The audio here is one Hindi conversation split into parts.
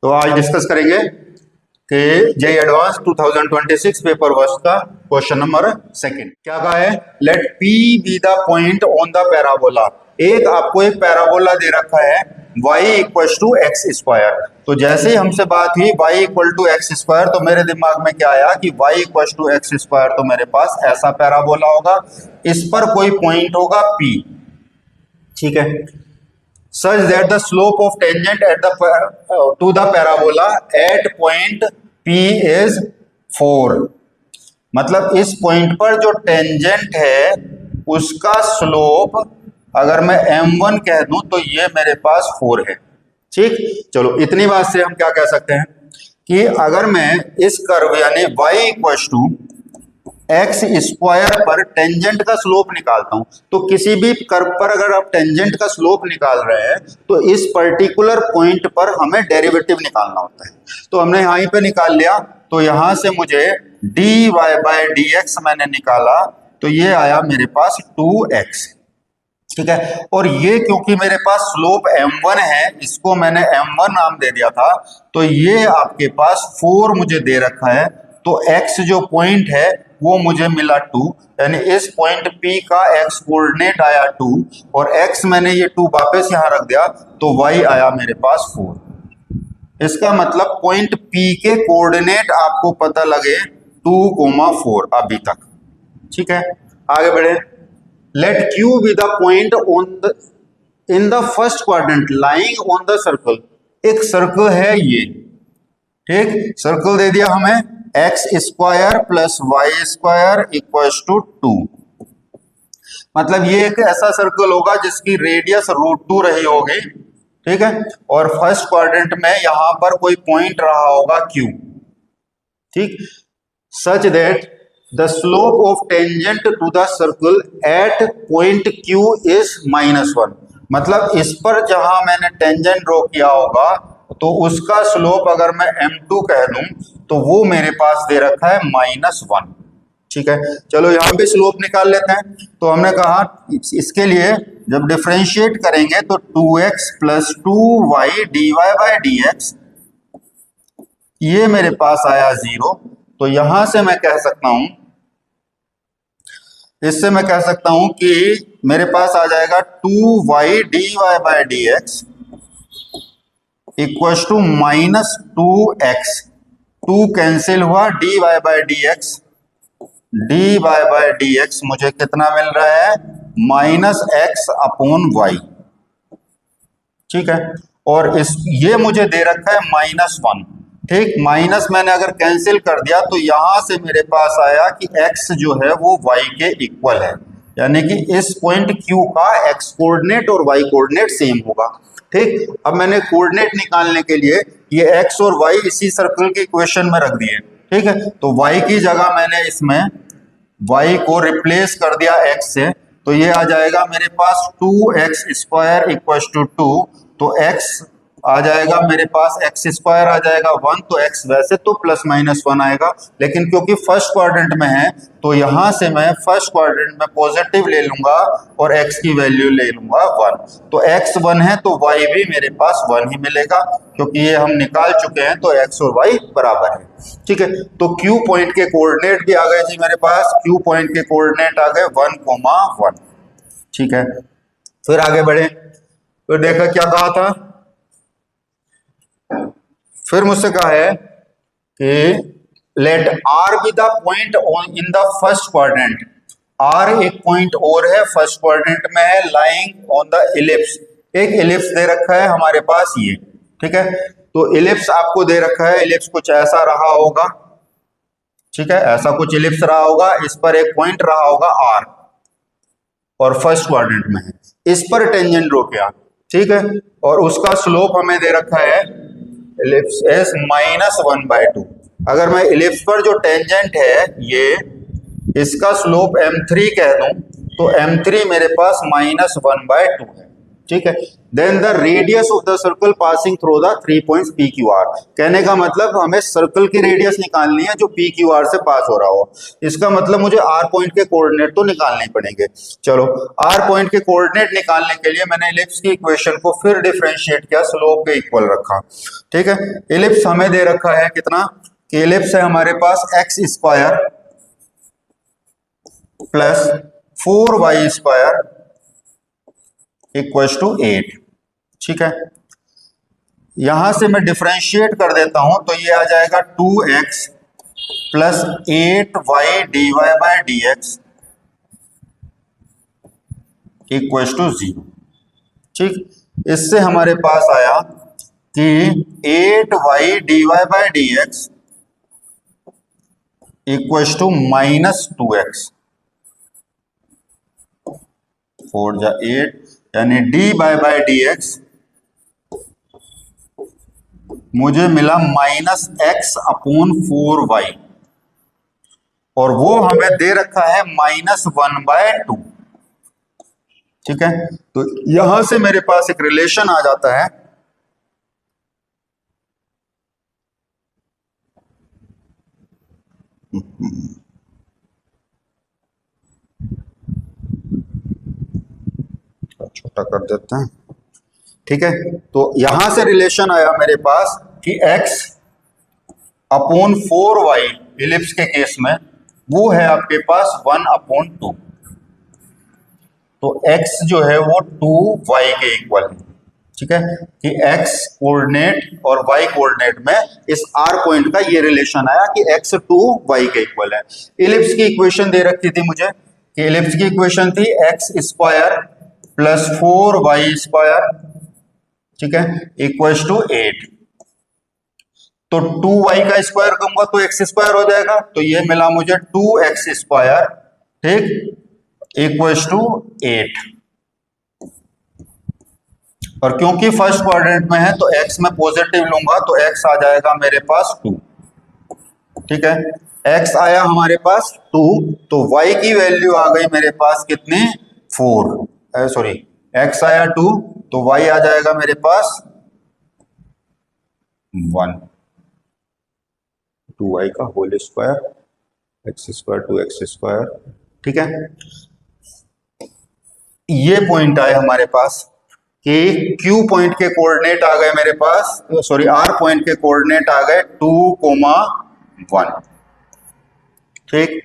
तो आज डिस्कस करेंगे कि जेईई एडवांस 2026 पेपर वर्ष का क्वेश्चन नंबर सेकंड। क्या कहा है? Let P be the point on the parabola. आपको एक पैराबोला दे रखा है y equal to x square. तो जैसे ही हमसे बात हुई y equal to x square, तो मेरे दिमाग में क्या आया कि y equal to x square, तो मेरे पास ऐसा पैराबोला होगा, इस पर कोई पॉइंट होगा p, ठीक है, such that the slope of tangent at the to the parabola at point P is 4। मतलब इस पॉइंट पर जो टेंजेंट है उसका स्लोप अगर मैं m1 कह दूं तो ये मेरे पास 4 है। ठीक, चलो इतनी बात से हम क्या कह सकते हैं कि अगर मैं इस कर्व यानी y equal to x square पर टेंजेंट का स्लोप निकालता हूं, तो किसी भी कर्व पर अगर आप टेंजेंट का स्लोप निकाल रहे हैं तो इस पर्टिकुलर पॉइंट पर हमें डेरिवेटिव निकालना होता है। तो हमने यहीं पे निकाल लिया, तो यहां से मुझे dy बाय dx मैंने निकाला, तो ये आया मेरे पास 2x, ठीक है। और ये क्योंकि मेरे पास स्लोप m1 है, इसको मैंने m1 नाम दे दिया था, तो ये आपके पास 4 मुझे दे रखा है, तो x जो पॉइंट है वो मुझे मिला 2, यानी इस पॉइंट P का x कोऑर्डिनेट आया 2 और x मैंने ये 2 वापस यहां रख दिया, तो y आया मेरे पास 4। इसका मतलब पॉइंट P के कोऑर्डिनेट आपको पता लगे 2,4 अभी तक, ठीक है। आगे बढ़े। Let Q be the point on the in the first quadrant lying on the circle. एक सर्कल है ये, ठीक, सर्कल दे दिया हमें x square plus y square equal to 2। मतलब ये एक ऐसा सर्कल होगा जिसकी रेडियस √2 रही होगी, ठीक है, और फर्स्ट क्वाड्रेंट में यहां पर कोई पॉइंट रहा होगा Q, ठीक, such that the slope of tangent to the circle at point Q is -1। मतलब इस पर जहां मैंने टेंजेंट ड्रॉ किया होगा तो उसका स्लोप अगर मैं m2 कह दूं तो वो मेरे पास दे रखा है -1, ठीक है। चलो यहां पे स्लोप निकाल लेते हैं। तो हमने कहा इसके लिए जब डिफरेंशिएट करेंगे तो 2x plus 2y dy by dx, ये मेरे पास आया 0। तो यहां से मैं कह सकता हूं, इससे मैं कह सकता हूं कि मेरे पास आ जाएगा 2y dy by dx equal to -2x। 2 cancel हुआ, dy बाय dx मुझे कितना मिल रहा है? -x/y, ठीक है। और ये मुझे दे रखा है -1, ठीक। माइनस मैंने अगर कैंसिल कर दिया तो यहां से मेरे पास आया कि x जो है वो y के इक्वल है, यानी कि इस पॉइंट Q का x कोऑर्डिनेट और y कोऑर्डिनेट सेम होगा, ठीक। अब मैंने कोऑर्डिनेट निकालने के लिए ये x और y इसी सर्कल के इक्वेशन में रख दिए, ठीक है। तो y की जगह मैंने इसमें y को रिप्लेस कर दिया x से, तो ये आ जाएगा मेरे पास 2x स्क्वायर इक्वल टू 2। तो x आ जाएगा मेरे पास, x स्क्वायर आ जाएगा 1, तो x वैसे तो +-1 आएगा, लेकिन क्योंकि फर्स्ट क्वाड्रेंट में है तो यहां से मैं फर्स्ट क्वाड्रेंट में पॉजिटिव ले लूंगा और x की वैल्यू ले लूंगा 1। तो x 1 है तो y भी मेरे पास 1 ही मिलेगा, क्योंकि ये हम निकाल चुके हैं, तो x और y बराबर है, ठीक है। तो Q पॉइंट के कोऑर्डिनेट भी आ गए जी मेरे पास, Q पॉइंट के कोऑर्डिनेट आ गए 1,1, ठीक है। फिर आगे बढ़े तो देखा क्या कहा था, फिर मुझसे कहा है कि let R be the point in the first quadrant. R एक पॉइंट और है, फर्स्ट क्वाड्रेंट में है, लाइंग ऑन द इलिप्स। एक इलिप्स दे रखा है हमारे पास ये, ठीक है। तो इलिप्स आपको दे रखा है, इलिप्स कुछ ऐसा रहा होगा, ठीक है, ऐसा कुछ इलिप्स रहा होगा, इस पर एक पॉइंट रहा होगा R और फर्स्ट क्वाड्रेंट में है, इस पर टेंजेंट ड्रॉ किया, ठीक है, और उसका स्लोप हमें दे रखा है इलिप्स एस -1/2। अगर मैं इलिप्स पर जो टेंजेंट है ये, इसका स्लोप m3 कह दूं तो m3 मेरे पास -1/2 है, ठीक है। Then the radius of the circle passing through the 3 points P Q R. कहने का मतलब हमें सर्कल की रेडियस निकालनी है जो पी क्यू आर से पास हो रहा हो। इसका मतलब मुझे आर पॉइंट के कोऑर्डिनेट तो निकालने ही पड़ेंगे। चलो, आर पॉइंट के कोऑर्डिनेट निकालने के लिए मैंने इलिप्स की इक्वेशन को फिर डिफरेंशिएट किया, स्लोप के इक्वल रखा। ठीक है, इलिप्स हमें दे रखा है कितना कि इलिप्स है हमारे पास X square plus 4y square equal to 8। ठीक है, यहां से मैं डिफरेंशिएट कर देता हूं तो ये आ जाएगा 2x plus 8y dy by d x equal to 0। ठीक, इससे हमारे पास आया कि 8y dy by d x equal to -2x, 4 जा 8 यानी dy बाय डी एक्स मुझे मिला -x/4y और वो हमें दे रखा है -1/2। ठीक है, तो यहां से मेरे पास एक रिलेशन आ जाता है छोटा कर देते हैं। ठीक है, तो यहां से रिलेशन आया मेरे पास कि x/4y इलिप्स के केस में वो है आपके पास 1/2। तो x जो है वो 2y के इक्वल है। ठीक है, कि x कोऑर्डिनेट और y कोऑर्डिनेट में इस r पॉइंट का ये रिलेशन आया कि x 2y के इक्वल है। इलिप्स की इक्वेशन दे रखी थी मुझे कि इलिप्स की इक्वेशन थी x square plus 4y square, ठीक है, इक्वल टू 8। तो 2y का स्क्वायर कहूंगा तो x स्क्वायर हो जाएगा, तो ये मिला मुझे 2x स्क्वायर, ठीक, इक्वल टू 8। और क्योंकि फर्स्ट क्वाड्रेंट में है तो x में पॉजिटिव लूंगा तो x आ जाएगा मेरे पास 2। ठीक है, x आया हमारे पास 2, तो y की वैल्यू आ गई मेरे पास कितनी 4, सॉरी x आया 2 तो y आ जाएगा मेरे पास 1, 2y का whole square x square 2x square. ठीक है, ये पॉइंट आए हमारे पास कि Q पॉइंट के कोऑर्डिनेट आ गए मेरे पास, सॉरी R पॉइंट के कोऑर्डिनेट आ गए 2,1। ठीक,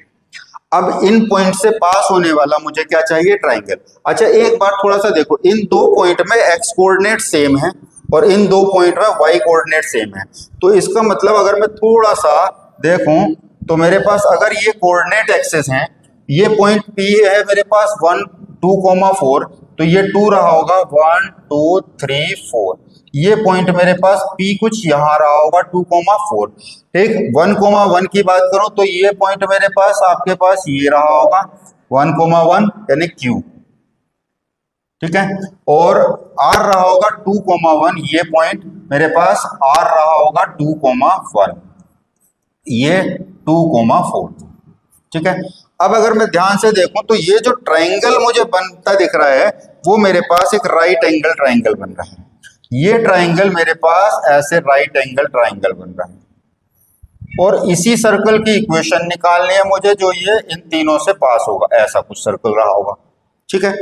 अब इन पॉइंट से पास होने वाला मुझे क्या चाहिए, ट्राइंगल। अच्छा, एक बार थोड़ा सा देखो, इन दो पॉइंट में x कोऑर्डिनेट सेम है और इन दो पॉइंट में y कोऑर्डिनेट सेम है। तो इसका मतलब अगर मैं थोड़ा सा देखूं तो मेरे पास अगर ये कोऑर्डिनेट एक्सेस हैं, ये पॉइंट P है मेरे पास 1, 2,4, तो ये 2 रहा होगा 1, 2, 3, 4। ये पॉइंट मेरे पास P कुछ यहां रहा होगा 2,4। ठीक, 1,1 की बात करूं तो ये पॉइंट मेरे पास आपके पास ये रहा होगा 1,1 यानी Q। ठीक है, और R रहा होगा 2,1, ये पॉइंट मेरे पास R रहा होगा 2,1, ये 2,4। ठीक है, अब अगर मैं ध्यान से देखूं तो ये जो ट्राइंगल मुझे बनता दिख रहा है वो मेरे पास एक राइट एंगल ट्राइंगल बन रहा है। ये ट्राइंगल मेरे पास ऐसे राइट एंगल ट्राइंगल बन रहा है और इसी सर्कल की इक्वेशन निकालनी है मुझे जो ये इन तीनों से पास होगा, ऐसा कुछ सर्कल रहा होगा। ठीक है,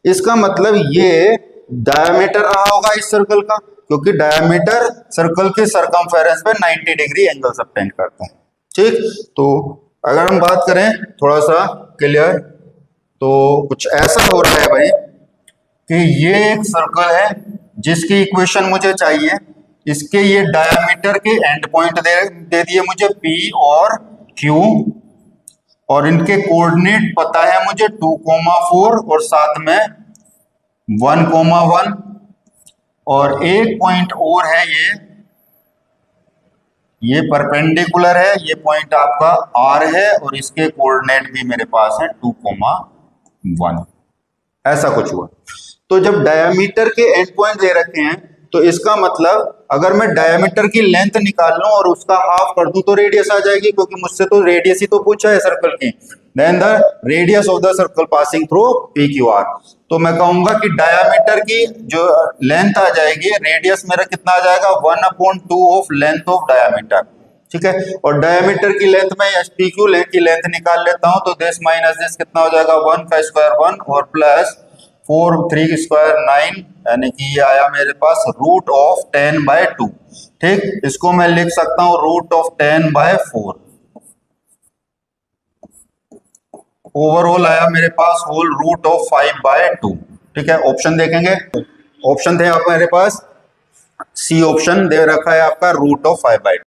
इसका मतलब ये डायमीटर रहा होगा इस सर्कल का, क्योंकि डायमीटर सर्कल के सरकमफेरेंस पे 90 डिग्री एंगल सबटेंड करता है। ठीक, तो अगर हम बात करें थोड़ा सा क्लियर तो कुछ ऐसा हो रहा है भाई कि ये एक सर्कल है जिसकी इक्वेशन मुझे चाहिए, इसके ये डायमीटर के एंड पॉइंट दे दिए मुझे P और Q, और इनके कोऑर्डिनेट पता है मुझे 2,4 और साथ में 1,1, और एक पॉइंट और है ये परपेंडिकुलर है, ये पॉइंट आपका R है और इसके कोऑर्डिनेट भी मेरे पास है 2,1। ऐसा कुछ हुआ। तो जब डायमीटर के एंड पॉइंट दे रखे हैं तो इसका मतलब अगर मैं डायमीटर की लेंथ निकाल लूं और उसका हाफ कर दूं तो रेडियस आ जाएगी, क्योंकि मुझसे तो रेडियस ही तो पूछा है सर्कल की। Then the radius of the circle passing through P Q R. तो मैं कहूंगा कि डायामीटर की जो लेंथ आ जाएगी, रेडियस मेरा कितना आ जाएगा 1/2 ऑफ लेंथ ऑफ डायामीटर, ठीक है। और डायामीटर की लेंथ में पी क्यू लेंथ की लेंथ निकाल लेता हूं, तो दिस माइनस दिस कितना हो जाएगा 1 का स्क्वायर 1 और प्लस 4 3 की स्क्वायर 9, यानी कि ये आया मेरे पास √10/2, ठीक। इसको मैं लिख सकता हूं √10/4। ओवरऑल आया मेरे पास होल √5/2, ठीक है। ऑप्शन देखेंगे, ऑप्शन थे आप मेरे पास, सी ऑप्शन दे रखा है आपका √5/2।